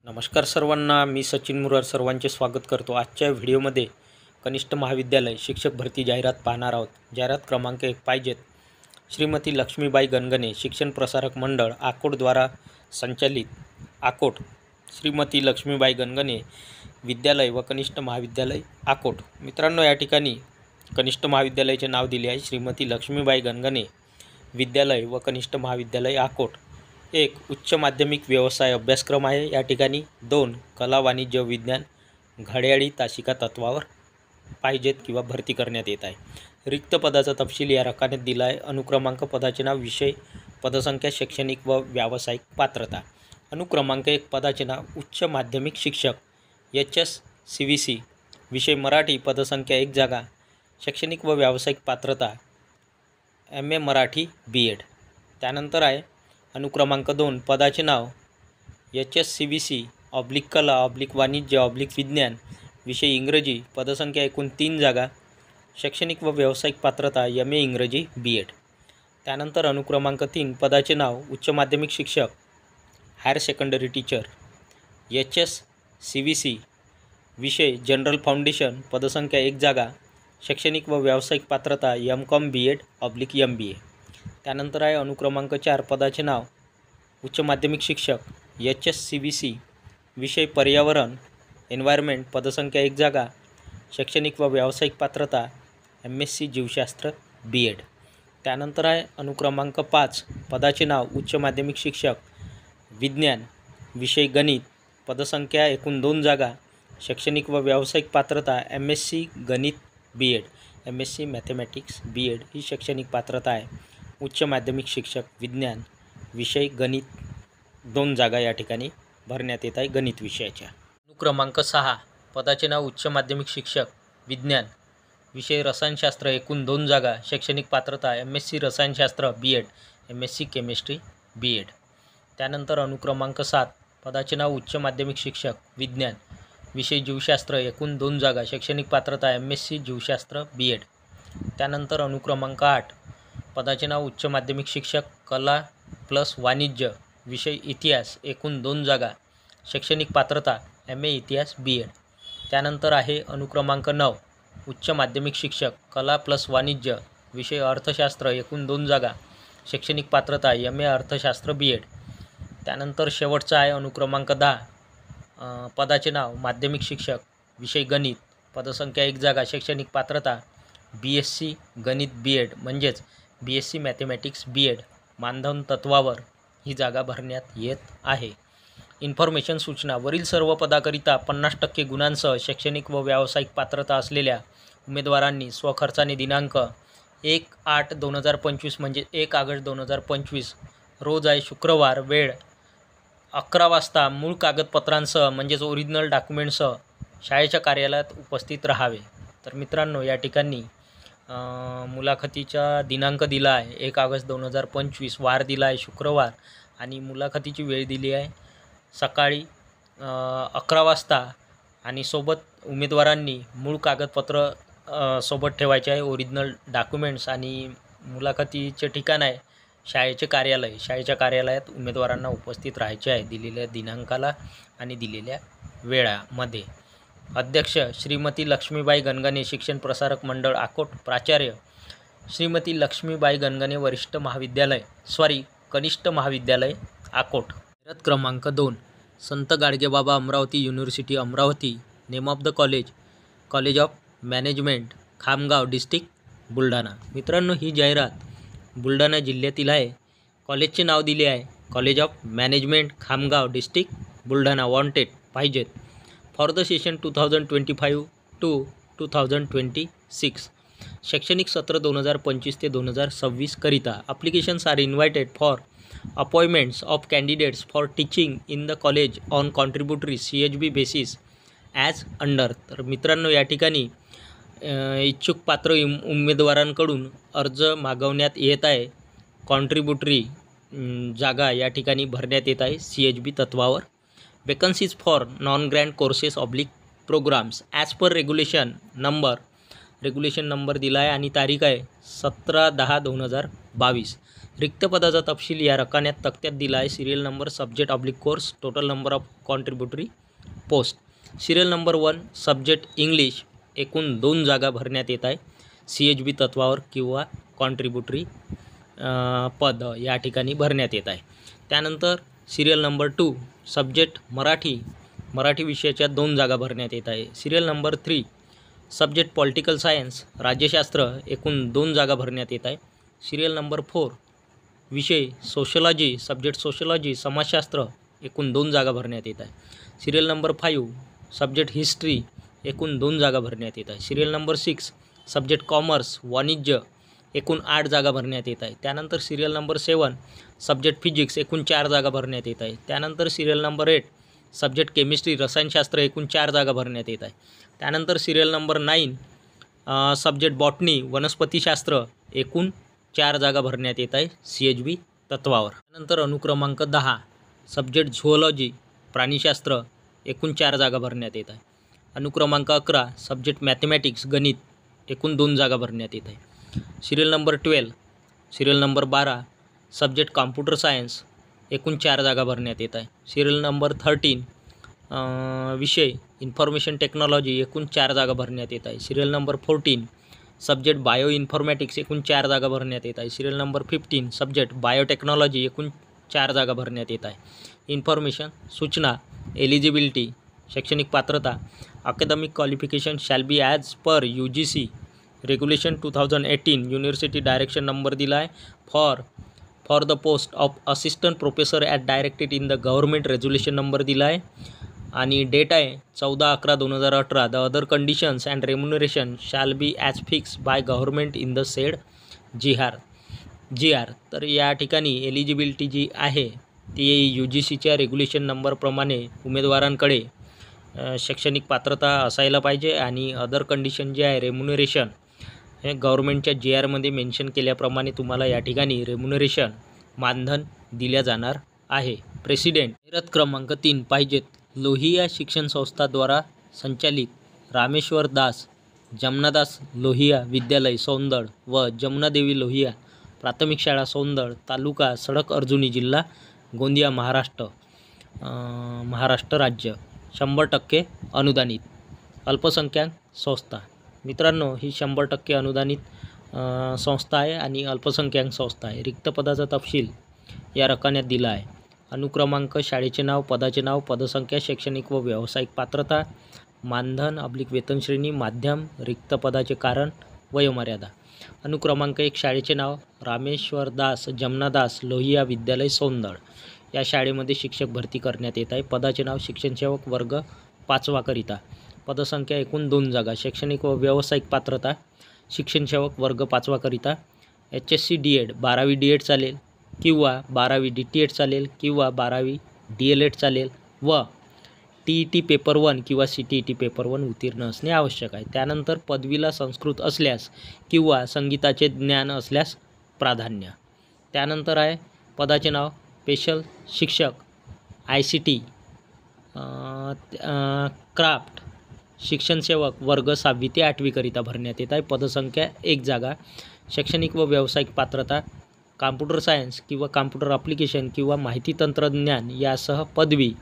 नमस्कार सर्वांना, मी सचिन मुरार सर्वांचे स्वागत करतो। आजच्या व्हिडिओमध्ये कनिष्ठ महाविद्यालय शिक्षक भरती जाहिरात पाहणार आहोत। जाहिरात क्रमांक 1 पाहिजेत श्रीमती लक्ष्मीबाई गणगणे शिक्षण प्रसारक मंडळ आकोट द्वारा संचालित आकोट श्रीमती लक्ष्मीबाई गणगणे विद्यालय व कनिष्ठ महाविद्यालय आकोट। मित्रांनो, या ठिकाणी कनिष्ठ महाविद्यालयाचे नाव दिले आहे श्रीमती लक्ष्मीबाई गणगणे विद्यालय व कनिष्ठ महाविद्यालय आकोट। 1 उच्च माध्यमिक व्यवसाय अभ्यासक्रम आहे। या ठिकाणी 2 कला वाणिज्य विज्ञान घड्याळी तासिका तत्वावर पाहिजेत किंवा भरती करण्यात येत आहे। रिक्त पदाचा तपशील या रकान्यात दिला आहे। अनुक्रमांक, पदाचे नाव, विषय, पदसंख्या, शैक्षणिक व व्यावसायिक पात्रता। अनुक्रमांक 1 पदाचे नाव उच्च माध्यमिक शिक्षक HSCVC, विषय मराठी, पदसंख्या 1 जागा, शैक्षणिक व व्यावसायिक पात्रता MA मराठी BEd। त्यानंतर आहे अनुक्रमांक 2 पदाचे नाव HSCVC कला वाणिज्य विज्ञान, विषय इंग्रजी, पदसंख्या एकूण 3 जागा, शैक्षणिक व व्यावसायिक पात्रता MA इंग्रजी BEd। त्यानंतर अनुक्रमांक 3 पदाचे नाव उच्च माध्यमिक शिक्षक हायर सेकंडरी टीचर HSCVC, विषय जनरल फाउंडेशन, पदसंख्या 1 जागा, शैक्षणिक व व्यावसायिक पात्रता MCOM BEd MBA। त्यानंतर आहे अनुक्रमांक 4 पदाचे नाव उच्च माध्यमिक शिक्षक HSCVC, विषय पर्यावरण एन्व्हायरमेंट, पदसंख्या 1 जागा, शैक्षणिक व व्यावसायिक पात्रता MSc जीवशास्त्र BEd। त्यानंतर आहे अनुक्रमांक 5 पदाचे नाव उच्च माध्यमिक शिक्षक विज्ञान, विषय गणित, पदसंख्या एकूण 2 जागा, शैक्षणिक व व्यावसायिक पात्रता MSc गणित BEd MSc मॅथमॅटिक्स BEd ही शैक्षणिक पात्रता आहे। उच्च माध्यमिक शिक्षक विज्ञान, विषय गणित 2 जागा या ठिकाणी भरण्यात येत आहे गणित विषयाच्या। अनुक्रमांक 6 पदाचे नाव उच्च माध्यमिक शिक्षक विज्ञान, विषय रसायनशास्त्र, एकूण 2 जागा, शैक्षणिक पात्रता MSc रसायनशास्त्र BEd MSc केमिस्ट्री BEd। त्यानंतर अनुक्रमांक 7 पदाचे नाव उच्च माध्यमिक शिक्षक विज्ञान, विषय जीवशास्त्र, एकूण 2 जागा, शैक्षणिक पात्रता MSc जीवशास्त्र BEd। त्यानंतर अनुक्रमांक 8 पदाचे नाव उच्च माध्यमिक शिक्षक कला वाणिज्य, विषय इतिहास, एकूण 2 जागा, शैक्षणिक पात्रता MA इतिहास BEd। त्यानंतर आहे अनुक्रमांक 9 उच्च माध्यमिक शिक्षक कला वाणिज्य, विषय अर्थशास्त्र, एकूण 2 जागा, शैक्षणिक पात्रता MA अर्थशास्त्र BEd। त्यानंतर शेवटचा आहे अनुक्रमांक 10 पदाचे नाव माध्यमिक शिक्षक, विषय गणित, पदसंख्या 1 जागा, शैक्षणिक पात्रता BSc गणित BEd म्हणजेच BSc मॅथमॅटिक्स BEd मानधन तत्वावर ही जागा भरण्यात येत आहे। इन्फॉर्मेशन सूचना, वरील सर्व पदाकरिता 50% गुणांसह शैक्षणिक व व्यावसायिक पात्रता असलेल्या उमेदवारांनी स्वखर्चाने दिनांक 1/8/2025 म्हणजे 1 ऑगस्ट 2025 रोज आहे शुक्रवार, वेळ 11 वाजता मूळ कागदपत्रांसह म्हणजेच ओरिजिनल डॉक्युमेंटसह शाळेच्या कार्यालयात उपस्थित राहावे। तर मित्रांनो, या ठिकाणी मुलाखतीचा दिनांक दिला आहे 1 ऑगस्ट 2025, वार दिला आहे शुक्रवार आणि मुलाखतीची वेळ दिली आहे सकाळी 11 वाजता आणि सोबत उमेदवारांनी मूळ कागदपत्र सोबत ठेवायचे आहे, ओरिजिनल डॉक्युमेंट्स, आणि मुलाखतीचे ठिकाण आहे शाळेचे कार्यालय। शाळेच्या कार्यालयात उमेदवारांना उपस्थित राहायचे आहे दिलेल्या दिनांकाला आणि दिलेल्या वेळामध्ये। अध्यक्ष श्रीमती लक्ष्मीबाई गणगणे शिक्षण प्रसारक मंडळ आकोट, प्राचार्य श्रीमती लक्ष्मीबाई गणगणे वरिष्ठ महाविद्यालय कनिष्ठ महाविद्यालय आकोट। जाहिरात क्रमांक 2 Sant Gadgebaba Amravati university Amravati. Name of the college of management Khamgaon district Buldhana. मित्रांनो, ही जाहिरात बुलढाणा जिल्ह्यातील आहे। कॉलेजचे नाव दिले आहे college of management Khamgaon district Buldhana. Wanted पाहिजेत फॉर द सेशन 2025 to 2026 शैक्षणिक सत्र 2025 ते 2026 करिता। Applications are invited for appointments of candidates for teaching in the college on contributory CHB basis as under. तर मित्रांनो, या ठिकाणी इच्छुक पात्र उमेदवारांकडून अर्ज मागवण्यात येत आहे। कॉन्ट्रीब्युटरी जागा या ठिकाणी भरण्यात येत आहे CHB तत्वावर। Vacancies for non grant courses programmes as per regulation number दिला आहे आणि तारीख आहे 17/10/2022। रिक्त पदाचा तपशील या रकान्यात तक्त्यात दिला आहे. Serial number, subject oblique course, total number of contributory post. Serial number 1 subject English, एकूण 2 जागा भरण्यात येत आहे CHB तत्वावर किंवा कॉन्ट्रीब्युटरी पद या ठिकाणी भरण्यात येत आहे. त्यानंतर सिरियल नंबर 2 सब्जेक्ट मराठी विषयाच्या 2 जागा भरण्यात येत आहे. Serial number 3 subject political science, राज्यशास्त्र, एकूण 2 जागा भरण्यात येत आहे. सिरियल नंबर 4 विषय सोशलॉजी, सब्जेक्ट सोशलॉजी, समाजशास्त्र, एकूण 2 जागा भरण्यात येत आहे. सिरियल नंबर 5 सब्जेक्ट हिस्ट्री, एकूण 2 जागा भरण्यात येत आहे. सिरियल नंबर 6 सब्जेक्ट कॉमर्स, वाणिज्य, एकूण 8 जागा भरण्यात येत आहे. त्यानंतर सिरियल नंबर 7 सब्जेक्ट फिजिक्स, एकूण 4 जागा भरण्यात येत आहे. त्यानंतर सिरियल नंबर 8 सब्जेक्ट केमिस्ट्री, रसायनशास्त्र, एकूण 4 जागा भरण्यात येत आहे. त्यानंतर सिरियल नंबर 9 सब्जेक्ट बॉटनी, वनस्पतीशास्त्र, एकूण 4 जागा भरण्यात येत आहे CHB तत्वावर. त्यानंतर अनुक्रमांक 10 सब्जेक्ट झुऑलॉजी, प्राणीशास्त्र, एकूण 4 जागा भरण्यात येत आहे. अनुक्रमांक 11 सब्जेक्ट मॅथमॅटिक्स, गणित, एकूण 2 जागा भरण्यात येत आहे. Serial number 12 serial number 12 subject computer science, एकूण 4 जागा भरण्यात येत आहे. सिरियल नंबर 13 विषय इन्फॉर्मेशन टेक्नॉलॉजी, एकूण 4 जागा भरण्यात येत आहे. Serial number 14 subject bio informatics, एकूण 4 जागा भरण्यात येत आहे. सिरियल नंबर 15 सब्जेक्ट बायोटेक्नॉलॉजी, एकूण 4 जागा भरण्यात येत आहे. इन्फॉर्मेशन सूचना, एलिजिबिलिटी, शैक्षणिक पात्रता, academic qualification shall be as per UGC regulation 2018. University direction number दिला आहे for the post of assistant professor at directed in the government, resolution number दिला आहे आणि डेट आहे 14/11/2018. The other conditions and remuneration shall be as fix by government in the sed GR. तर या ठिकाणी eligibility जी आहे ती UGCच्या रेग्युलेशन नंबरप्रमाणे उमेदवारांकडे शैक्षणिक पात्रता असायला पाहिजे आणि अदर कंडिशन जे आहे रेम्युनरेशन हे गव्हर्नमेंटच्या GRमध्ये मेन्शन केल्याप्रमाणे तुम्हाला या ठिकाणी रेम्युनरेशन मानधन दिल्या जाणार आहे. प्रेसिडेंट जाहिरात क्रमांक 3 पाहिजेत. लोहिया शिक्षण संस्थाद्वारा संचालित रामेश्वर दास जमनादास लोहिया विद्यालय सौंदळ व जमुनादेवी लोहिया प्राथमिक शाळा सौंदळ, तालुका सडक अर्जुनी, जिल्हा गोंदिया, महाराष्ट्र राज्य, 100% अनुदानित. अल्पसंख्याक संस्था मित्रांनो, ही 100% अनुदानित संस्था आहे आणि अल्पसंख्याक संस्था आहे. रिक्त पदाचा तपशील या रकान्यात दिला आहे. अनुक्रमांक, शाळेचे नाव, पदाचे नाव, पदसंख्या, शैक्षणिक व व्यावसायिक पात्रता, मानधन / वेतनश्रेणी, माध्यम, रिक्त पदाचे कारण, वयोमर्यादा. अनुक्रमांक 1 शाळेचे नाव रामेश्वरदास जमनादास लोहिया विद्यालय सौंदळ. या शाळेमध्ये शिक्षक भरती करण्यात येत आहे. पदाचे नाव शिक्षणसेवक, वर्ग 5वा करिता. पदसंख्या एकूण 2 जागा. शैक्षणिक व व्यावसायिक पात्रता शिक्षणसेवक, वर्ग 5वा करिता. HSC DED 12वी DED चालेल किंवा 12वी DTED चालेल किंवा 12वी DLED चालेल व TET पेपर 1 किंवा CTET पेपर 1 उत्तीर्ण असणे आवश्यक आहे. त्यानंतर पदवीला संस्कृत असल्यास किंवा संगीताचे ज्ञान असल्यास प्राधान्य. त्यानंतर आहे पदाचे नाव स्पेशल शिक्षक, ICT, क्राफ्ट, शिक्षणसेवक, वर्ग 6वी ते 8वी करिता भरण्यात येत आहे. पदसंख्या 1 जागा. शैक्षणिक व व्यावसायिक पात्रता कॉम्प्युटर सायन्स किंवा कॉम्प्युटर ॲप्लिकेशन किंवा माहिती तंत्रज्ञान यासह पदवी,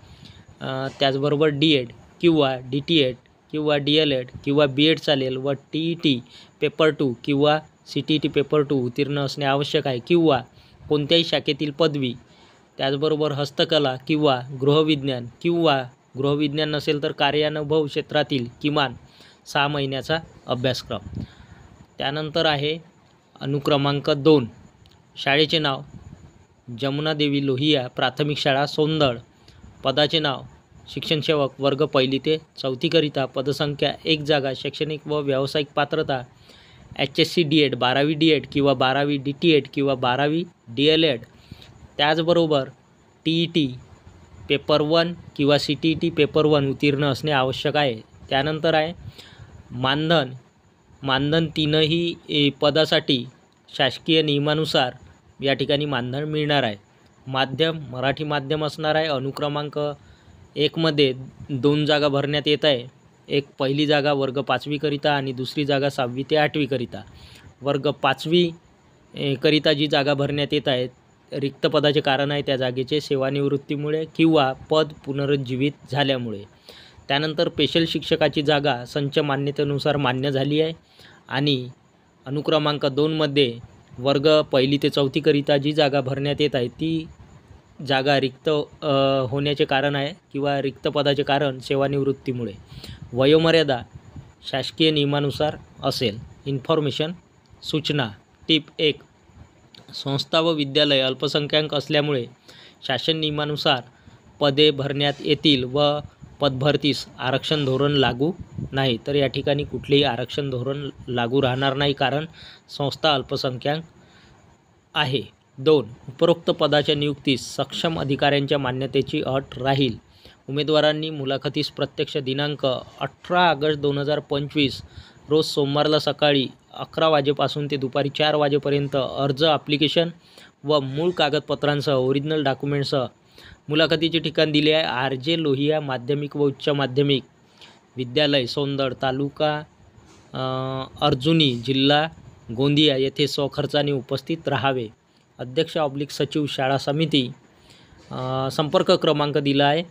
त्याचबरोबर DED किंवा DTED किंवा DLED किंवा BED चालेल व TET पेपर 2 किंवा CTET पेपर 2 उत्तीर्ण असणे आवश्यक आहे किंवा कोणत्याही शाखेतील पदवी, त्याचबरोबर हस्तकला किंवा गृहविज्ञान नसेल तर कार्यानुभव क्षेत्रातील किमान 6 महिन्याचा अभ्यासक्रम. त्यानंतर आहे अनुक्रमांक 2 शाळेचे नाव जमुनादेवी लोहिया प्राथमिक शाळा सौंदळ. पदाचे नाव शिक्षणसेवक, वर्ग 1ली ते 4थी करिता. पदसंख्या 1 जागा. शैक्षणिक व व्यावसायिक पात्रता HSC DED 12वी DED किंवा 12वी DTED किंवा 12वी DLED, त्याचबरोबर TET पेपर 1 किंवा CTET पेपर 1 उत्तीर्ण असणे आवश्यक आहे. त्यानंतर आहे मानधन 3ही पदासाठी शासकीय नियमानुसार या ठिकाणी मानधन मिळणार आहे. माध्यम मराठी माध्यम असणार आहे. अनुक्रमांक 1 मध्ये 2 जागा भरण्यात येत आहे. एक पहिली जागा वर्ग 5वी करिता आणि दुसरी जागा 6वी ते 8वी करिता. वर्ग 5वी करिता जी जागा भरण्यात येत आहेत, रिक्त पदाचे कारण आहे त्या जागेचे सेवानिवृत्तीमुळे किंवा पद पुनरुज्जीवित झाल्यामुळे. त्यानंतर स्पेशल शिक्षकाची जागा संच मान्यतेनुसार मान्य झाली आहे आणि अनुक्रमांक 2मध्ये वर्ग 1 ते 4 करिता जी जागा भरण्यात येत आहे ती जागा रिक्त होण्याचे कारण आहे किंवा रिक्त पदाचे कारण सेवानिवृत्तीमुळे. वयोमर्यादा शासकीय नियमानुसार असेल. इन्फॉर्मेशन सूचना. टिप 1. संस्था व विद्यालय अल्पसंख्याक असल्यामुळे शासन नियमानुसार पदे भरण्यात येतील व पदभरतीस आरक्षण धोरण लागू नाही. तर या ठिकाणी कुठलेही आरक्षण धोरण लागू राहणार नाही कारण संस्था अल्पसंख्याक आहे. 2. उपरोक्त पदाच्या नियुक्तीस सक्षम अधिकाऱ्यांच्या मान्यतेची अट राहील. उमेदवारांनी मुलाखतीस प्रत्यक्ष दिनांक 18 ऑगस्ट 2025 रोज सोमवारला सकाळी 11 वाजेपासून ते दुपारी 4 वाजेपर्यंत अर्ज, ॲप्लिकेशन व मूळ कागदपत्रांसह ओरिजिनल डॉक्युमेंटसह मुलाखतीचे ठिकाण दिले आहे. RJ लोहिया माध्यमिक व उच्च माध्यमिक विद्यालय सौंदड, तालुका अर्जुनी, जिल्हा गोंदिया येथे स्वखर्चाने उपस्थित राहावे. अध्यक्ष/सचिव शाळा समिती. संपर्क क्रमांक दिला आहे.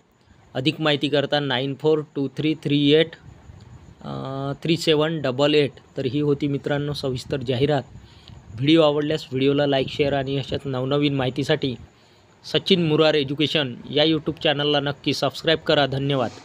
अधिक माहिती करता 9423383788. तर ही होती मित्रांनो सविस्तर जाहिरात. व्हिडिओ आवडल्यास व्हिडिओला लाईक, शेअर आणि अशाच नवनवीन माहितीसाठी सचिन मुरार एज्युकेशन या यूट्यूब चॅनलला नक्की सबस्क्राईब करा. धन्यवाद.